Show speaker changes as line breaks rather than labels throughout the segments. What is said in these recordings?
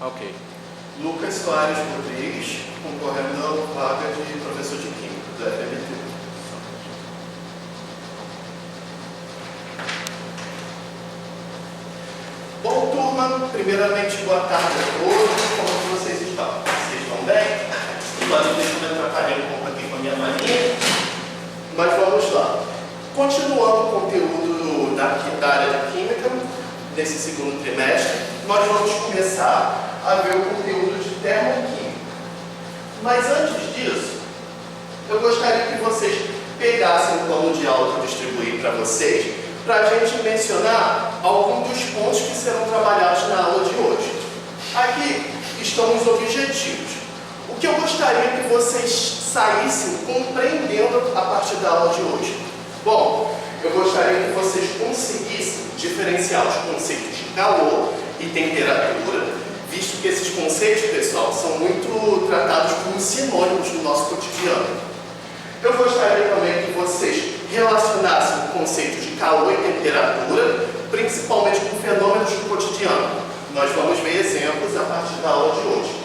Ok.
Lucas Soares Rodrigues, concorrendo à vaga de professor de Química do FMT. Bom, turma, primeiramente, boa tarde a todos. Como vocês estão? Vocês estão bem? Deixa eu me atrapalhar um pouco aqui com a minha mania. Mas vamos lá. Continuando o conteúdo da área de Química, nesse segundo trimestre, nós vamos começar a ver o conteúdo de termoquímica. Mas antes disso, eu gostaria que vocês pegassem o plano de aula que eu distribuí para vocês, para a gente mencionar alguns dos pontos que serão trabalhados na aula de hoje. Aqui estão os objetivos. O que eu gostaria que vocês saíssem compreendendo a partir da aula de hoje. Bom, eu gostaria que vocês conseguissem diferenciar os conceitos de calor e temperatura, visto que esses conceitos, pessoal, são muito tratados como sinônimos no nosso cotidiano. Eu gostaria também que vocês relacionassem o conceito de calor e temperatura, principalmente com fenômenos do cotidiano. Nós vamos ver exemplos a partir da aula de hoje.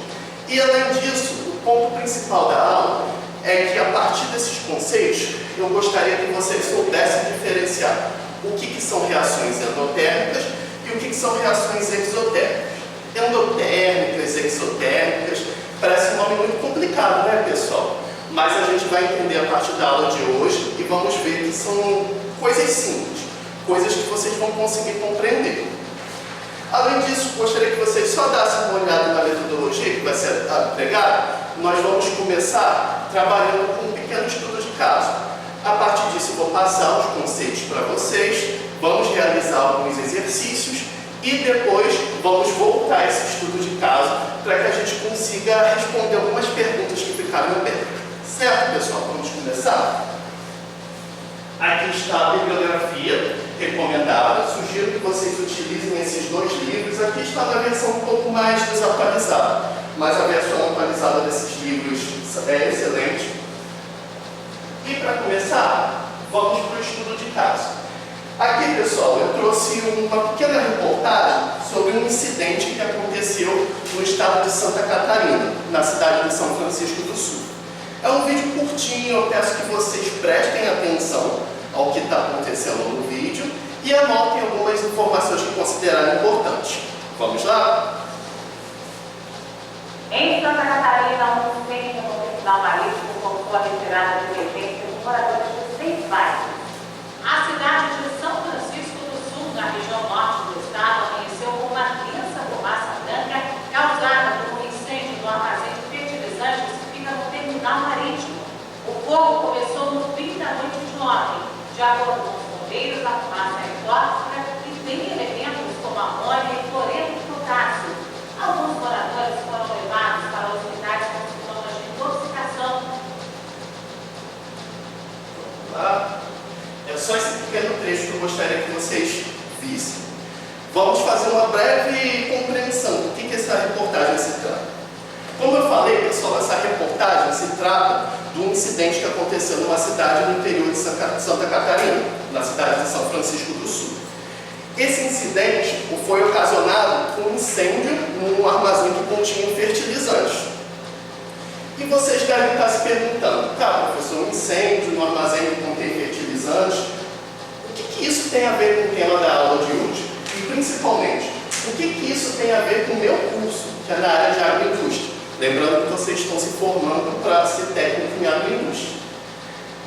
E além disso, o ponto principal da aula é que a partir desses conceitos, eu gostaria que vocês soubessem diferenciar o que são reações endotérmicas e o que são reações exotérmicas. Endotérmicas, exotérmicas, parece um nome muito complicado, né, pessoal? Mas a gente vai entender a partir da aula de hoje e vamos ver que são coisas simples, coisas que vocês vão conseguir compreender. Além disso, gostaria que vocês só dassem uma olhada na metodologia que vai ser empregada. Nós vamos começar trabalhando com um pequeno estudo de caso. A partir disso, eu vou passar os conceitos para vocês, vamos realizar alguns exercícios e depois vamos voltar a esse estudo de caso para que a gente consiga responder algumas perguntas que ficaram abertas. Certo, pessoal? Vamos começar? Aqui está a bibliografia recomendada. Sugiro que vocês utilizem esses dois livros. Aqui está na versão um pouco mais desatualizada, mas a versão atualizada desses livros é excelente. E para começar, vamos para o estudo de caso. Aqui, pessoal, eu trouxe uma pequena reportagem sobre um incidente que aconteceu no estado de Santa Catarina, na cidade de São Francisco do Sul. É um vídeo curtinho, eu peço que vocês prestem atenção ao que está acontecendo no vídeo e anotem algumas informações que considerarem importantes. Vamos lá?
Em Santa Catarina, um incêndio no terminal marítimo causou a retirada de emergência de moradores de 6 bairros. A cidade de São Francisco do Sul, na região norte do estado, amanheceu com uma densa fumaça branca causada por um incêndio no armazém de fertilizantes que fica no terminal marítimo. O fogo começou no fim da noite de ontem. De acordo com os bombeiros, a fumaça é tóxica e tem elementos como amônia e cloreto de potássio. Alguns moradores foram levados para hospitais com sintomas de intoxicação.
Vamos lá. É só esse pequeno trecho que eu gostaria que vocês vissem. Vamos fazer uma breve compreensão do que essa reportagem se trata. Como eu falei, pessoal, essa reportagem se trata de um incidente que aconteceu numa cidade no interior de Santa Catarina, na cidade de São Francisco do Sul. Esse incidente foi ocasionado por um incêndio num armazém que continha fertilizantes. E vocês devem estar se perguntando, tá, professor, um incêndio no armazém que contém fertilizantes, o que isso tem a ver com o tema da aula de hoje? E principalmente, o que isso tem a ver com o meu curso, que é na área de agroindústria? Lembrando que vocês estão se formando para ser técnico em agroindústria.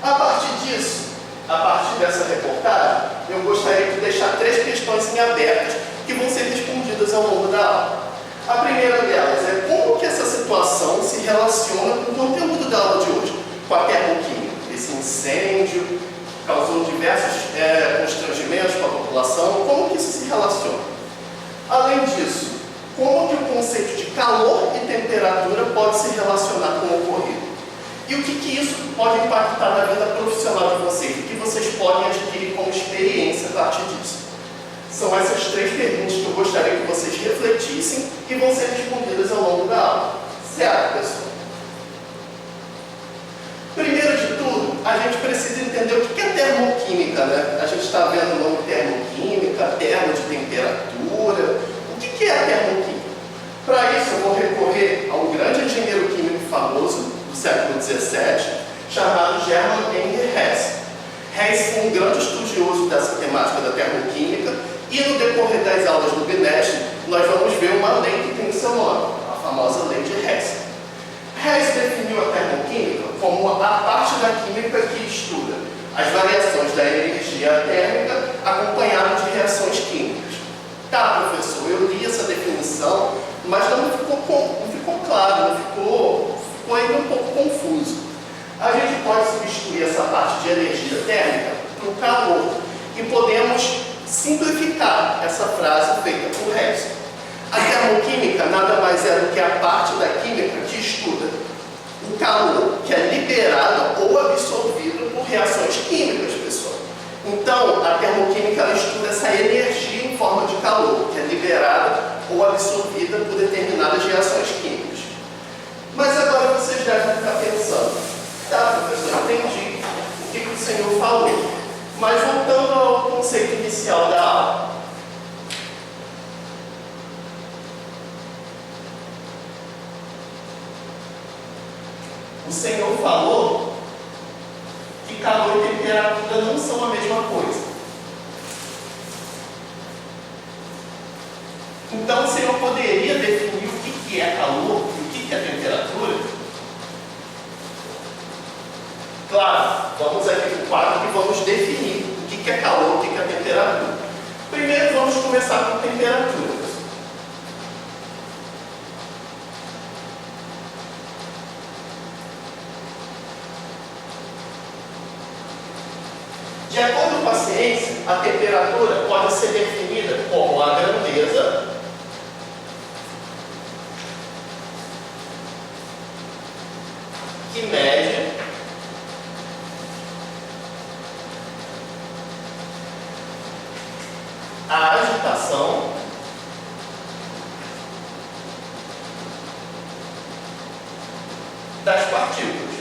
A partir disso, a partir dessa reportagem, eu gostaria de deixar 3 questões em abertas que vão ser respondidas ao longo da aula. A primeira delas é como que essa situação se relaciona com o conteúdo da aula de hoje, com a termoquímica. Esse incêndio causou diversos constrangimentos para a população, como que isso se relaciona? Além disso, como que o conceito de calor e temperatura pode se relacionar com o ocorrido? E o que isso pode impactar na vida profissional de vocês? O que vocês podem adquirir como experiência a partir disso? São essas 3 perguntas que eu gostaria que vocês refletissem e vão ser respondidas ao longo da aula. Certo, pessoal? Primeiro de tudo, a gente precisa entender o que é termoquímica, né? A gente está vendo o nome termoquímica, termo de temperatura. O que é a termoquímica? Para isso, XVII, chamado German Emil Hess. Hess foi um grande estudioso dessa temática da termoquímica, e no decorrer das aulas do bimestre, nós vamos ver uma lei que tem o seu nome, a famosa lei de Hess. Hess definiu a termoquímica como a parte da química que estuda as variações da energia térmica acompanhada de reações químicas. Tá, professor, eu li essa definição, mas não ficou claro, ficou ainda um pouco confuso. A gente pode substituir essa parte de energia térmica por calor e podemos simplificar essa frase feita por Hess. A termoquímica nada mais é do que a parte da química que estuda o calor que é liberado ou absorvido por reações químicas, pessoal. Então, a termoquímica ela estuda essa energia em forma de calor que é liberada ou absorvida por determinadas reações químicas. Mas agora vocês devem estar pensando, tá, professor, eu entendi o que o senhor falou, mas voltando ao conceito inicial da aula. O senhor falou que calor e temperatura não são a mesma coisa. Então, o senhor poderia definir o que é calor e o que é temperatura? Claro, vamos aqui para o quadro e vamos definir o que é calor e o que é temperatura. Primeiro, vamos começar com temperatura. De acordo com a ciência, a temperatura pode ser definida como a grandeza que mede a agitação das partículas.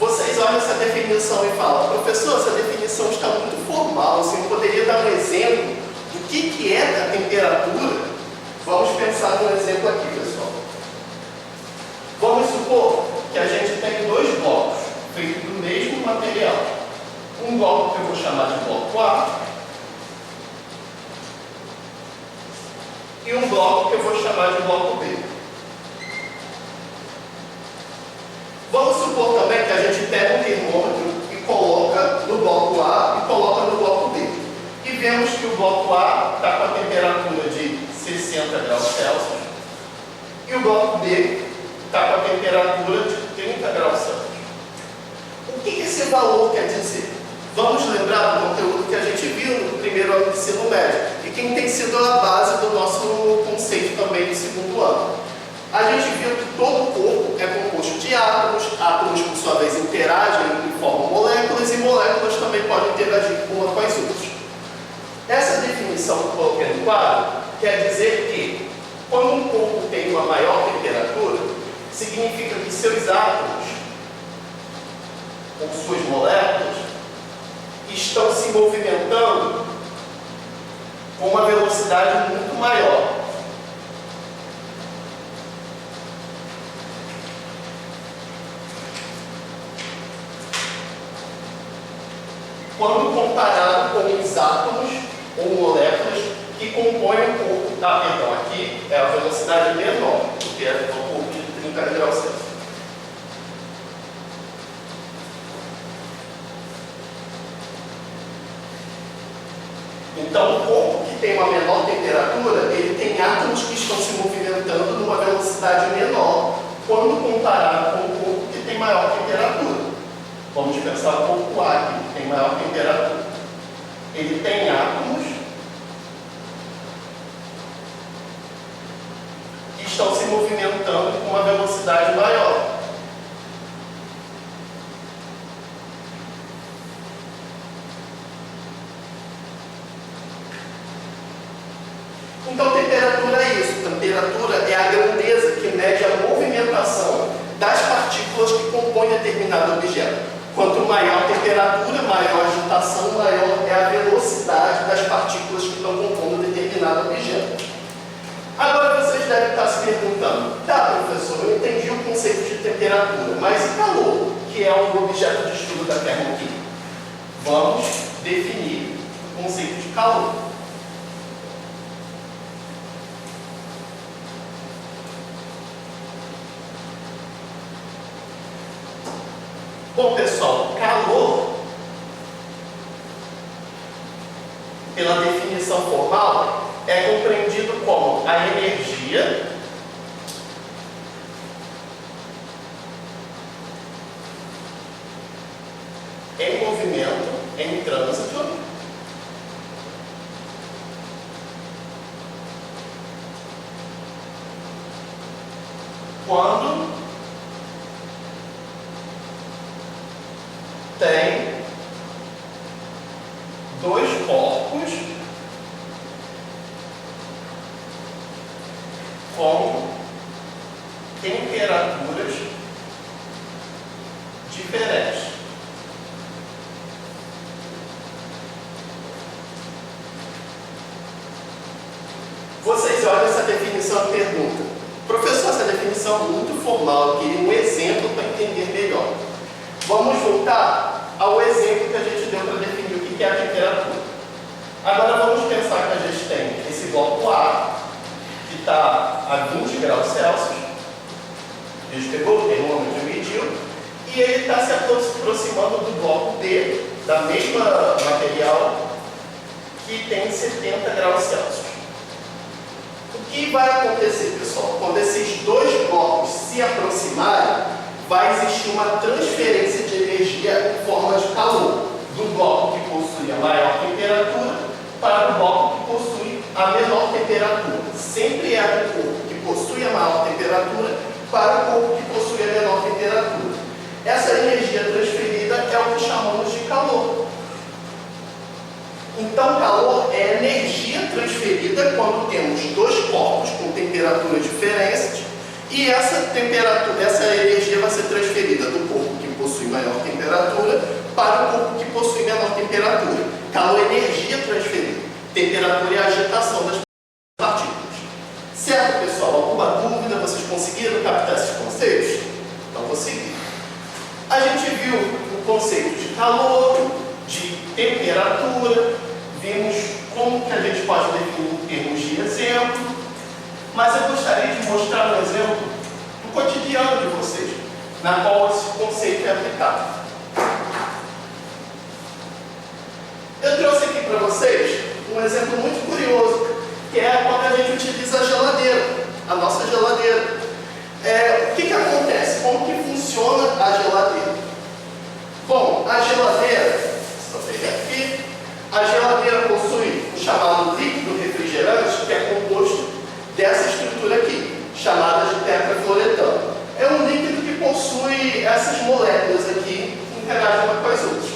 Vocês olham essa definição e falam, professor, essa definição está muito formal, você poderia dar um exemplo do que é a temperatura? Vamos pensar num exemplo aqui, pessoal. Vamos supor que a gente tem dois blocos, feitos do mesmo material. Um bloco que eu vou chamar de bloco A e um bloco que eu vou chamar de bloco B. Vamos supor também que a gente pega um termômetro e coloca no bloco A e coloca no bloco B. E vemos que o bloco A está com a temperatura de 60 graus Celsius e o bloco B está com a temperatura de 30 graus Celsius. O que esse valor quer dizer? Vamos lembrar do conteúdo que a gente viu no primeiro ano do ensino médio e quem tem sido a base do nosso conceito também do segundo ano. A gente viu que todo o corpo é composto de átomos, átomos por sua vez interagem e formam moléculas e moléculas também podem interagir uma com as outras. Essa definição que eu coloquei no quadro quer dizer que quando um corpo tem uma maior temperatura, significa que seus átomos ou suas moléculas estão se movimentando com uma velocidade muito maior. Quando comparado com os átomos ou moléculas que compõem o corpo. Então aqui é a velocidade menor, que é o corpo de 30 graus Celsius. Então o corpo que tem uma menor temperatura, ele tem átomos que estão se movimentando numa velocidade menor, quando comparado com o corpo que tem maior temperatura. Vamos pensar o corpo A aqui, que tem maior temperatura. Ele tem átomos que estão se movimentando com uma velocidade maior. Então, temperatura é isso. Temperatura é a grandeza que mede a movimentação das partículas que compõem determinado objeto. Quanto maior a temperatura, maior a agitação, maior é a velocidade das partículas que estão compondo determinado objeto. Agora vocês devem estar se perguntando, tá, professor, eu entendi o conceito de temperatura, mas e calor, que é o objeto de estudo da termodinâmica? Vamos definir o conceito de calor. Bom, pessoal, calor, pela definição formal, é compreendido como a energia em movimento, em trânsito, quando tem dois corpos com temperaturas diferentes. Vocês olham essa definição e perguntam, professor, essa definição é muito formal, eu queria um exemplo para entender melhor. Vamos voltar ao exemplo que a gente deu para definir o que é a temperatura. Agora vamos pensar que a gente tem esse bloco A, que está a 20 graus Celsius. A gente pegou o termômetro e mediu, e ele está se aproximando do bloco B, da mesma material, que tem 70 graus Celsius. O que vai acontecer, pessoal? Quando esses dois blocos se aproximarem, vai existir uma transferência de energia em forma de calor, do bloco que possui a maior temperatura para o bloco que possui a menor temperatura. Sempre é do corpo que possui a maior temperatura para o corpo que possui a menor temperatura. Essa energia transferida é o que chamamos de calor. Então, calor é energia transferida quando temos dois corpos com temperaturas diferentes e essa energia vai ser transferida do corpo que possui maior temperatura para o corpo que possui menor temperatura. Calor é energia transferida. Temperatura é a agitação das partículas. Certo, pessoal? Alguma dúvida? Vocês conseguiram captar esses conceitos? Então, vou seguir. A gente viu o conceito de calor, de temperatura, vimos como que a gente pode definir em termos de exemplo, mas eu gostaria de mostrar um exemplo do cotidiano de vocês, na qual esse conceito é aplicado. Eu trouxe aqui para vocês um exemplo muito curioso, que é quando a gente utiliza a geladeira, a nossa geladeira. O que acontece? Como que funciona a geladeira? Bom, a geladeira, só pegar aqui, a geladeira possui o chamado líquido refrigerante, que é composto dessa estrutura aqui, chamada de tetrafluoretano. É um líquido que possui essas moléculas aqui que interagem umas com as outras.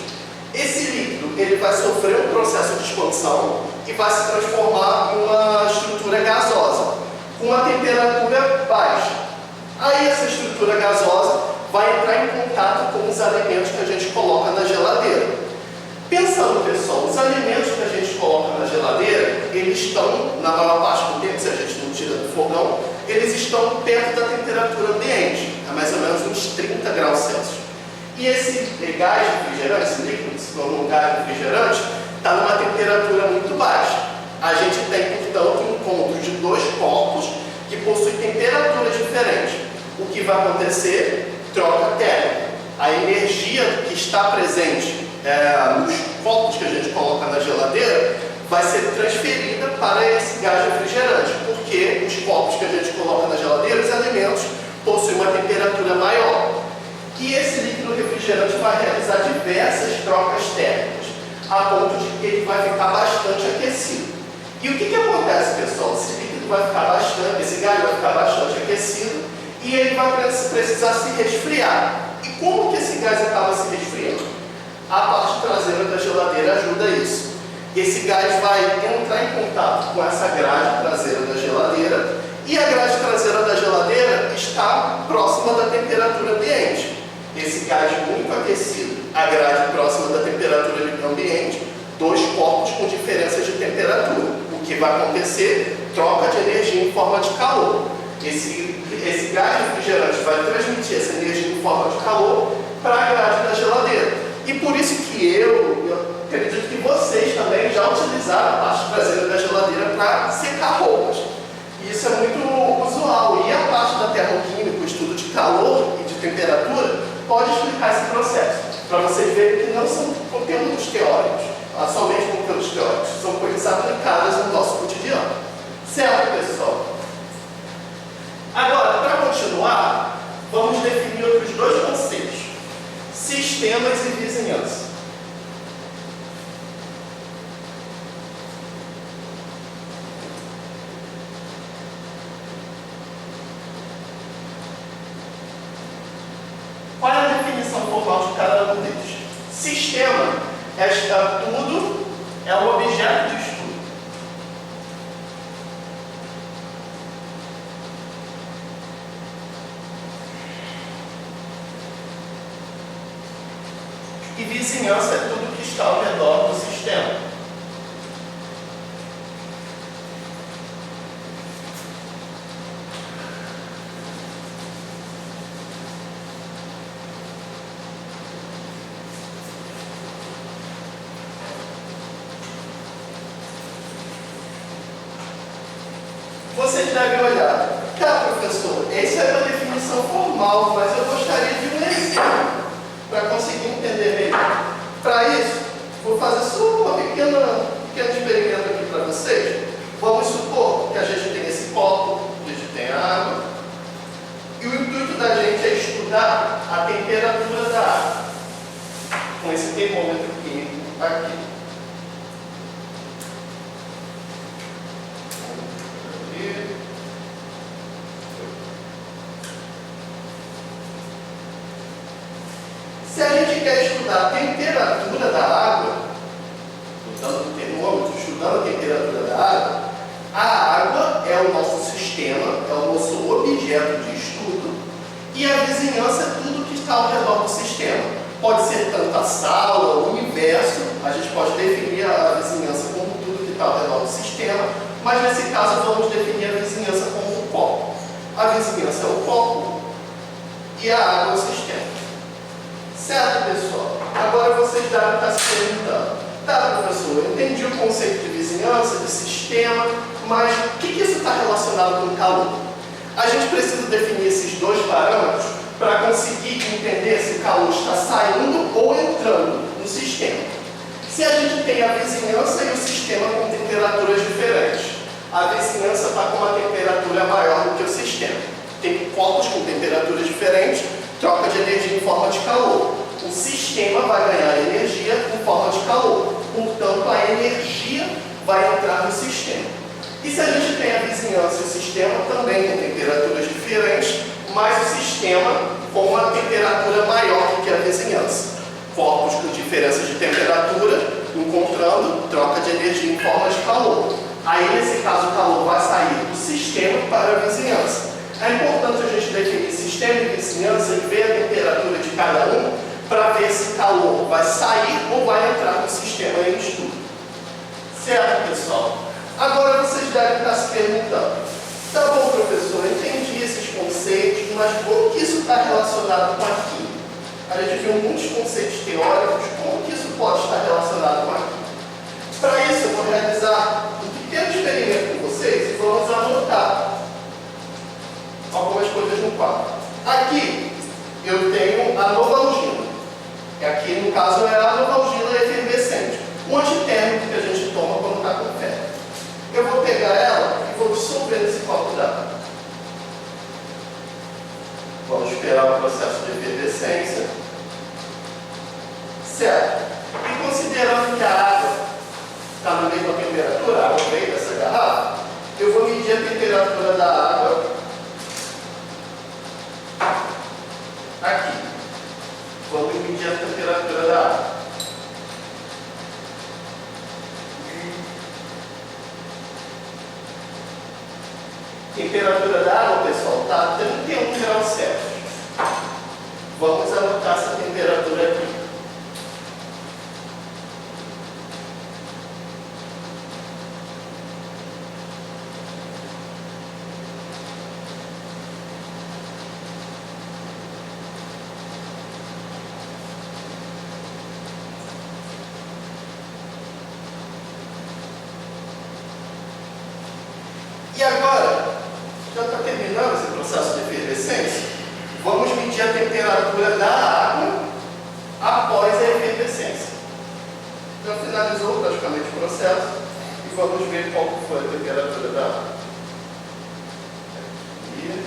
Esse líquido ele vai sofrer um processo de expansão e vai se transformar em uma estrutura gasosa, com uma temperatura baixa. Aí essa estrutura gasosa vai entrar em contato com os alimentos que a gente coloca na geladeira. Pensando, pessoal, os alimentos que a gente coloca na geladeira, eles estão, na maior parte do tempo, se a gente não tira do fogão, eles estão perto da temperatura ambiente, a mais ou menos uns 30 graus Celsius. E esse gás refrigerante, esse líquido que se torna um gás refrigerante, está numa temperatura muito baixa. A gente tem, portanto, um encontro de dois corpos que possuem temperaturas diferentes. O que vai acontecer? Troca térmica. A energia que está presente nos copos que a gente coloca na geladeira vai ser transferida para esse gás refrigerante, porque os copos que a gente coloca na geladeira, os alimentos, possuem uma temperatura maior. E esse líquido refrigerante vai realizar diversas trocas térmicas, a ponto de que ele vai ficar bastante aquecido. E o que acontece, pessoal? Esse líquido vai ficar bastante, esse gás vai ficar bastante aquecido e ele vai precisar se resfriar. E como que esse gás acaba se resfriando? A parte traseira da geladeira ajuda isso. Esse gás vai entrar em contato com essa grade traseira da geladeira e a grade traseira da geladeira está próxima da temperatura ambiente. Esse gás muito aquecido, a grade próxima da temperatura ambiente, dois corpos com diferença de temperatura. O que vai acontecer? Troca de energia em forma de calor. Esse gás refrigerante vai transmitir essa energia em forma de calor para a grade da geladeira. E por isso que eu acredito que vocês também já utilizaram a parte traseira da geladeira para secar roupas. E isso é muito usual. E a parte da termoquímica, o estudo de calor e de temperatura, pode explicar esse processo. Para vocês verem que não são conteúdos teóricos, somente conteúdos teóricos, são coisas aplicadas no nosso cotidiano. Certo, pessoal? Agora, para continuar, vamos definir outros dois conceitos: sistemas e vizinhança. Qual é a definição formal de cada um deles? Sistema é tudo, é um objeto de estudo. E vizinhança é tudo que está ao redor do sistema. Vocês devem olhar. Tá, professor, essa é uma definição formal, mas eu gostaria de um exemplo para conseguir entender melhor. Para isso, vou fazer só um pequeno experimento aqui para vocês. Vamos supor que a gente tem esse copo, a gente tem a água, e o intuito da gente é estudar a temperatura da água com esse termômetro químico aqui. Se a gente quer estudar a temperatura da água, botando o termômetro, estudando a temperatura da água, a água é o nosso sistema, é o nosso objeto de estudo, e a vizinhança é tudo que está ao redor do sistema. Pode ser tanto a sala, o universo, a gente pode definir a vizinhança como tudo que está ao redor do sistema, mas nesse caso vamos definir a vizinhança como um copo. A vizinhança é o copo e a água é o sistema. Certo, pessoal? Agora vocês devem estar se perguntando: tá, professor, eu entendi o conceito de vizinhança, de sistema, mas o que isso está relacionado com o calor? A gente precisa definir esses dois parâmetros para conseguir entender se o calor está saindo ou entrando no sistema. Se a gente tem a vizinhança e o sistema com temperaturas diferentes, a vizinhança está com uma temperatura maior do que o sistema. Tem corpos com temperaturas diferentes, troca de energia em forma de calor. O sistema vai ganhar energia em forma de calor. Portanto, a energia vai entrar no sistema. E se a gente tem a vizinhança e o sistema também com temperaturas diferentes, mas o sistema com uma temperatura maior do que a vizinhança. Corpos com diferença de temperatura, encontrando troca de energia em forma de calor. Aí, nesse caso, o calor vai sair do sistema para a vizinhança. É importante a gente definir sistema e vizinhança e ver a temperatura de cada um para ver se o calor vai sair ou vai entrar no sistema em estudo. Certo, pessoal? Agora vocês devem estar se perguntando: tá bom, professor, eu entendi esses conceitos, mas como que isso está relacionado com a química? A gente viu muitos conceitos teóricos, como que isso pode estar relacionado com a química? Para isso, eu vou realizar um pequeno experimento com vocês e vamos anotar algumas coisas no quadro. Aqui eu tenho a novalgina. Aqui no caso é a novalgina efervescente, um antitérmico que a gente toma quando está com febre. Eu vou pegar ela e vou dissolver nesse copo d'água. Vamos esperar o processo de efervescência. Certo. E considerando que a água está na mesma temperatura, a água veio dessa garrafa, eu vou medir a temperatura da água aqui. Vamos medir a temperatura da água. Temperatura da água, pessoal, está a 31 graus Celsius. Vamos anotar essa temperatura aqui. E agora, já está terminando esse processo de efervescência, vamos medir a temperatura da água após a efervescência. Já finalizou praticamente o processo e vamos ver qual foi a temperatura da água. Aqui.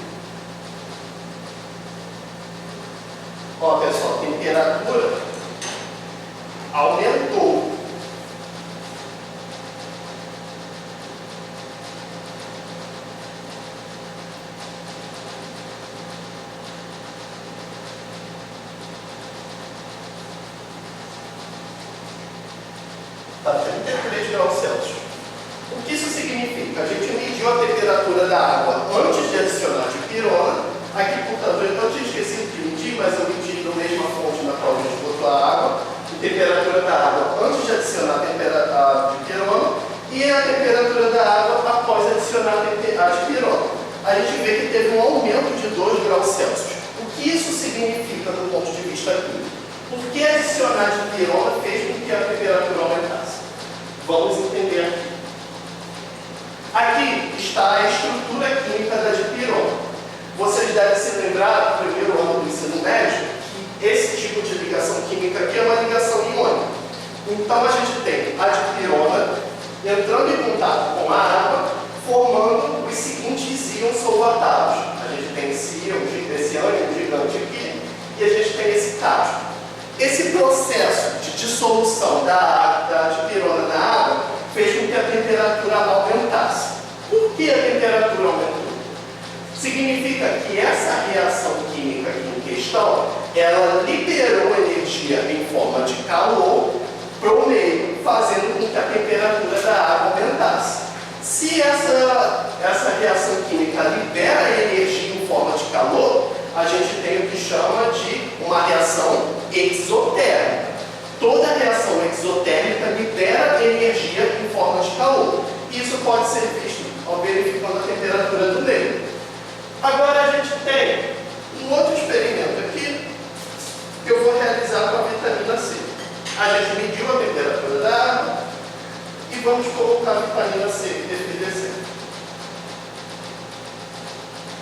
Ó, pessoal, a temperatura aumentou. Está 33 graus Celsius. O que isso significa? A gente mediu a temperatura da água antes de adicionar dipirona. Aqui, portanto, eu tinha esquecido de medir, mas eu medi na mesma fonte na qual a gente botou a água. A temperatura da água antes de adicionar a dipirona e a temperatura da água após adicionar a dipirona. A gente vê que teve um aumento de 2 graus Celsius. O que isso significa do ponto de vista químico? Por que adicionar dipirona fez com que a temperatura aumentasse? Vamos entender aqui. Aqui está a estrutura química da dipirona. Vocês devem se lembrar do primeiro ano do ensino médio que esse tipo de ligação química aqui é uma ligação iônica. Então a gente tem a dipirona entrando em contato com a água, formando os seguintes íons solvatáveis. A gente tem esse ânion gigante aqui e a gente tem esse cátion. Esse processo de dissolução da dipirona na água fez com que a temperatura aumentasse. Por que a temperatura aumentou? Significa que essa reação química aqui em questão, ela liberou energia em forma de calor para o meio, fazendo com que a temperatura da água aumentasse. Se essa reação química libera energia em forma de calor, a gente tem o que chama de uma reação exotérmica. Toda reação exotérmica libera energia em forma de calor. Isso pode ser visto ao verificando a temperatura do meio. Agora a gente tem um outro experimento aqui que eu vou realizar com a vitamina C. A gente mediu a temperatura da água e vamos colocar a vitamina C efervescente.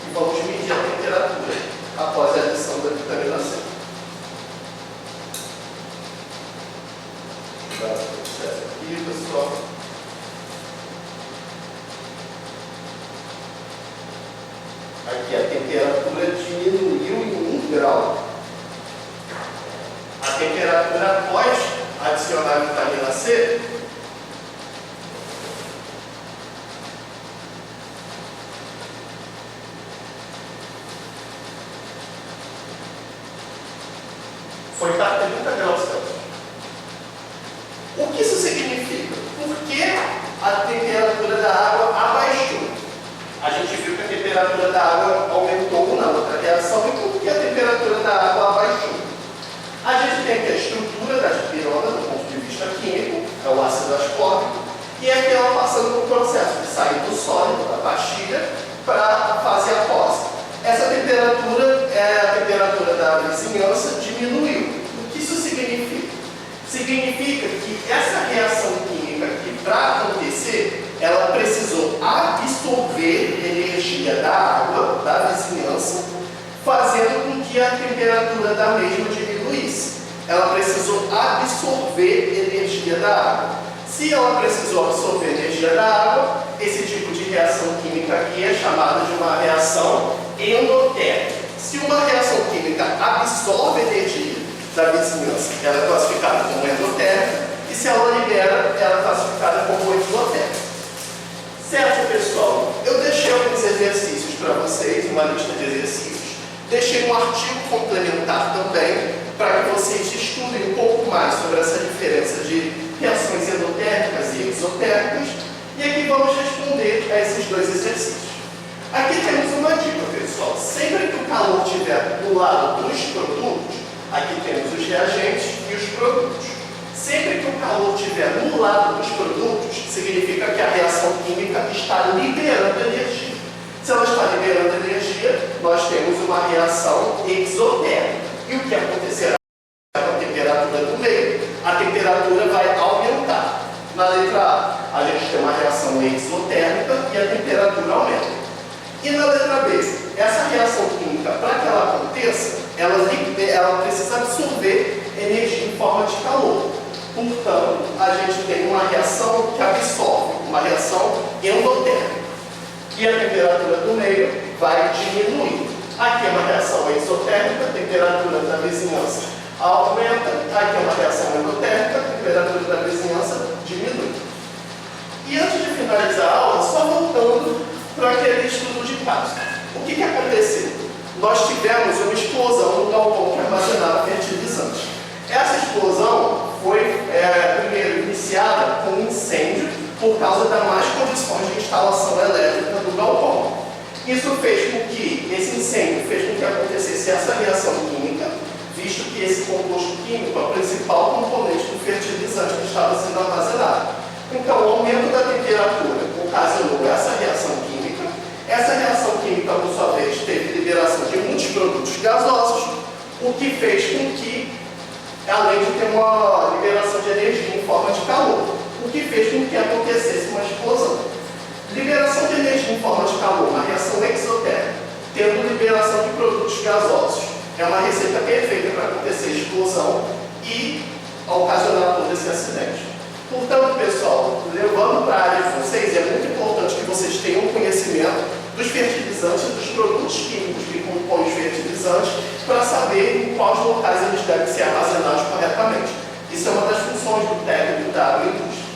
E vamos medir a temperatura após a adição da vitamina C. Aqui, pessoal. Aqui a temperatura diminuiu em 1 grau. A temperatura após adicionar a vitamina C foi para 30 graus Celsius. O que isso significa? Por que a temperatura da água abaixou? A gente viu que a temperatura da água aumentou na outra reação e por que a temperatura da água abaixou? A gente tem aqui a estrutura da dipirona do ponto de vista químico, é o ácido ascórbico, e aqui ela passando por um processo de sair do sólido, da pastilha, para a fase aquosa. Essa temperatura é a temperatura da vizinhança diminuiu. O que isso significa? Significa que essa reação química aqui, para acontecer, ela precisou absorver energia da água, da vizinhança, fazendo com que a temperatura da mesma diminuísse. Ela precisou absorver energia da água. Se ela precisou absorver energia da água, esse tipo de reação química aqui é chamada de uma reação endotérmica. Se uma reação química absorve energia da vizinhança, ela é classificada como endotérmica, e se ela libera, ela é classificada como exotérmica. Certo, pessoal? Eu deixei alguns exercícios para vocês, uma lista de exercícios. Deixei um artigo complementar também, para que vocês estudem um pouco mais sobre essa diferença de reações endotérmicas e exotérmicas. E aqui vamos responder a esses dois exercícios. Aqui temos uma dica, pessoal. Sempre que o calor estiver do lado dos produtos, aqui temos os reagentes e os produtos. Sempre que o calor estiver no lado dos produtos, significa que a reação química está liberando energia. Se ela está liberando energia, nós temos uma reação exotérmica. E o que acontecerá com a temperatura do meio? A temperatura vai aumentar. Na letra A gente tem uma reação exotérmica e a temperatura aumenta. E na letra B, essa reação química, para que ela aconteça, ela precisa absorver energia em forma de calor. Portanto, a gente tem uma reação que absorve, uma reação endotérmica. E a temperatura do meio vai diminuir. Aqui é uma reação exotérmica, a temperatura da vizinhança aumenta. Aqui é uma reação endotérmica, a temperatura da vizinhança diminui. E antes de finalizar a aula, só voltando para aquele estudo de caso. O que aconteceu? Nós tivemos uma explosão no galpão que armazenava fertilizante. Essa explosão foi primeiro iniciada com um incêndio por causa das más condições de instalação elétrica do galpão. Isso fez com que, esse incêndio fez com que acontecesse essa reação química, visto que esse composto químico é o principal componente do fertilizante que estava sendo armazenado. Então, o aumento da temperatura ocasionou essa reação química. Essa reação química, por sua vez, teve liberação de muitos produtos gasosos, o que fez com que, além de ter uma liberação de energia em forma de calor, o que fez com que acontecesse uma explosão. Liberação de energia em forma de calor, uma reação exotérmica, tendo liberação de produtos gasosos. É uma receita perfeita para acontecer explosão e ocasionar todo esse acidente. Portanto, pessoal, levando para a área de vocês, é muito importante que vocês tenham conhecimento dos fertilizantes e dos produtos químicos que compõem os fertilizantes para saber em quais locais eles devem ser armazenados corretamente. Isso é uma das funções do técnico da agroindústria.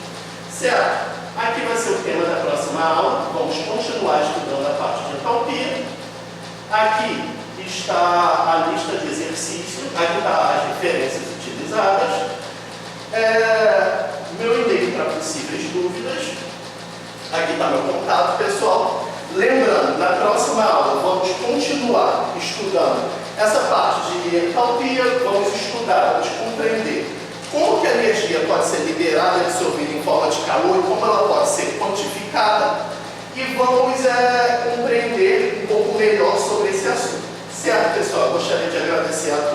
Certo? Aqui vai ser o tema da próxima aula. Vamos continuar estudando a parte de entalpia. Aqui está a lista de exercícios. Aqui está as referências utilizadas. Meu e-mail para possíveis dúvidas. Aqui está meu contato, pessoal. Lembrando, na próxima aula vamos continuar estudando essa parte de entalpia. Vamos estudar, vamos compreender como que a energia pode ser liberada e absorvida em forma de calor e como ela pode ser quantificada. E vamos compreender um pouco melhor sobre esse assunto. Certo, pessoal? Eu gostaria de agradecer a